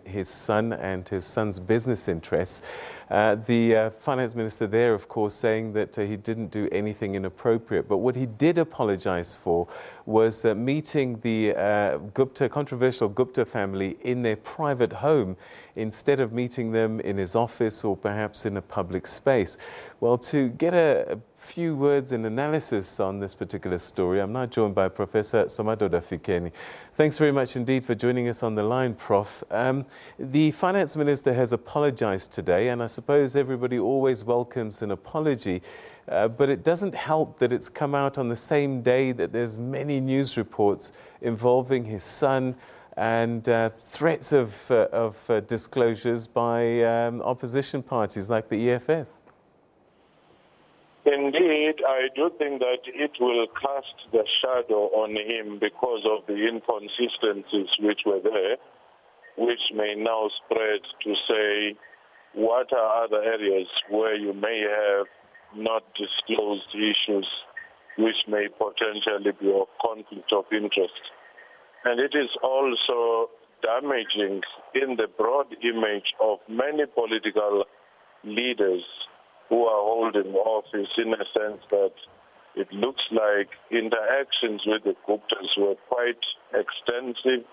his son and his son's business interests. The finance minister there, of course, saying that he didn't do anything inappropriate. But what he did apologize for was meeting the controversial Gupta family in their private home instead of meeting them in his office or perhaps in a public space. Well, to get a few words and analysis on this particular story, I'm now joined by Professor Fikeni. Thanks very much indeed for joining us on the line, Prof. The finance minister has apologized today, and I suppose everybody always welcomes an apology, but it doesn't help that it's come out on the same day that there's many news reports involving his son and threats of disclosures by opposition parties like the EFF. Indeed, I do think that it will cast the shadow on him because of the inconsistencies which were there, which may now spread to say what are other areas where you may have not disclosed issues which may potentially be of conflict of interest. And it is also damaging in the broad image of many political leaders who are holding office, in a sense that it looks like interactions with the Guptas were quite extensive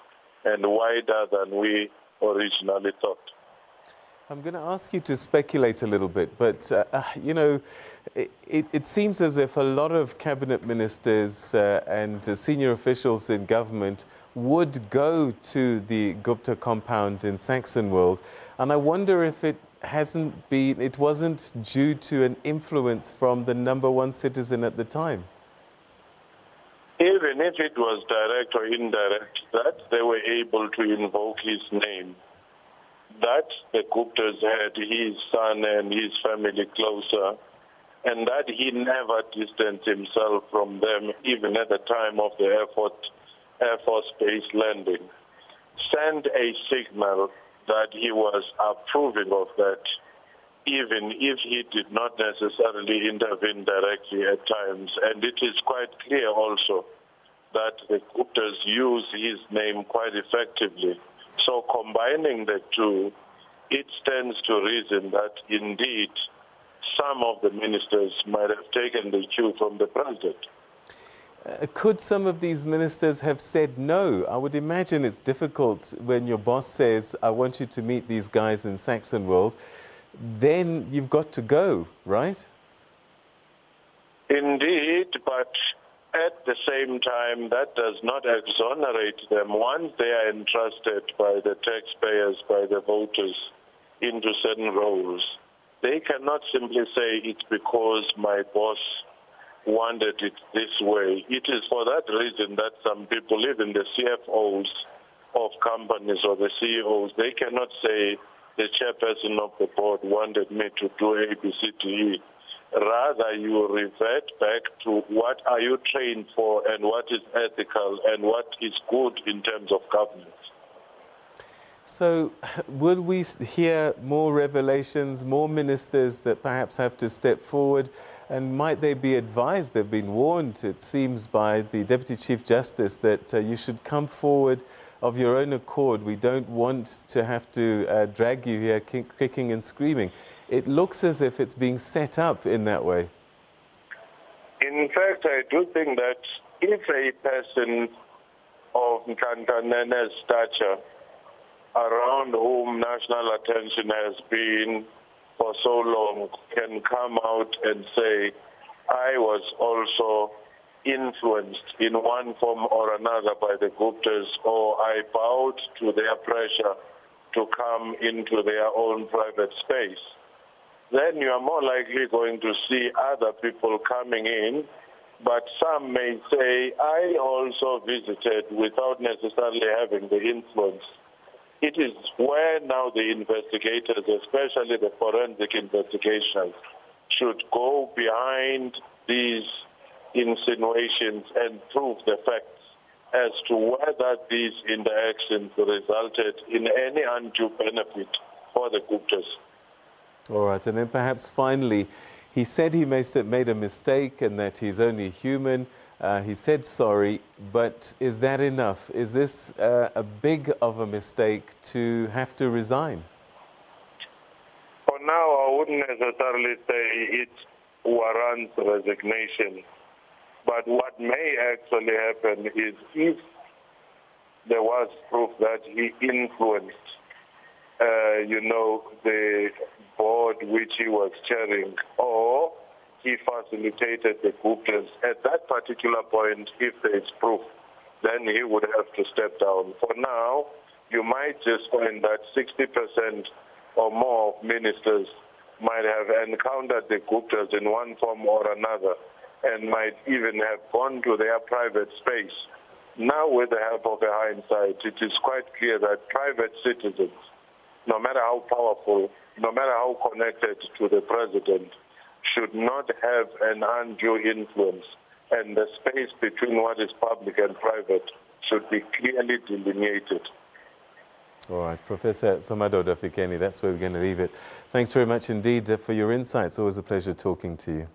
and wider than we originally thought. I'm going to ask you to speculate a little bit, but, you know, it seems as if a lot of cabinet ministers and senior officials in government would go to the Gupta compound in Saxonwold, and I wonder if it wasn't due to an influence from the #1 citizen at the time. Even if it was direct or indirect, that they were able to invoke his name, that the Guptas had his son and his family closer, and that he never distanced himself from them, even at the time of the Air Force Base landing, sent a signal that he was approving of that, even if he did not necessarily intervene directly at times. And it is quite clear also that the Guptas use his name quite effectively. So combining the two, it stands to reason that indeed some of the ministers might have taken the cue from the president. Could some of these ministers have said no? I would imagine it's difficult when your boss says, I want you to meet these guys in Saxonwold, then you've got to go, right? Indeed, but at the same time, that does not exonerate them. Once they are entrusted by the taxpayers, by the voters, into certain roles, they cannot simply say it's because my boss wanted it this way. It is for that reason that some people, even the CFOs of companies or the CEOs, they cannot say the chairperson of the board wanted me to do A, B, C, D, E. Rather, you revert back to what are you trained for and what is ethical and what is good in terms of governance. So will we hear more revelations, more ministers that perhaps have to step forward? And might they be advised, they've been warned, it seems, by the Deputy Chief Justice that you should come forward of your own accord. We don't want to have to drag you here kicking and screaming. It looks as if it's being set up in that way. In fact, I do think that if a person of Nhlanhla Nene's stature, around whom national attention has been for so long, can come out and say, I was also influenced in one form or another by the Guptas, or I bowed to their pressure to come into their own private space, then you are more likely going to see other people coming in. But some may say, I also visited without necessarily having the influence. It is where now the investigators, especially the forensic investigations, should go behind these insinuations and prove the facts as to whether these interactions resulted in any undue benefit for the Guptas. All right, and then perhaps finally, he said he made a mistake and that he's only human. He said sorry, but is that enough? Is this a big of a mistake to have to resign? For now, I wouldn't necessarily say it warrants resignation. But what may actually happen is if there was proof that he influenced, the board which he was chairing, or he facilitated the Guptas, at that particular point, if there is proof, then he would have to step down. For now, you might just find that 60% or more of ministers might have encountered the Guptas in one form or another and might even have gone to their private space. Now, with the help of hindsight, it is quite clear that private citizens, no matter how powerful, no matter how connected to the president, should not have an undue influence, and the space between what is public and private should be clearly delineated. All right, Professor Fikeni, that's where we're going to leave it. Thanks very much indeed for your insights. Always a pleasure talking to you.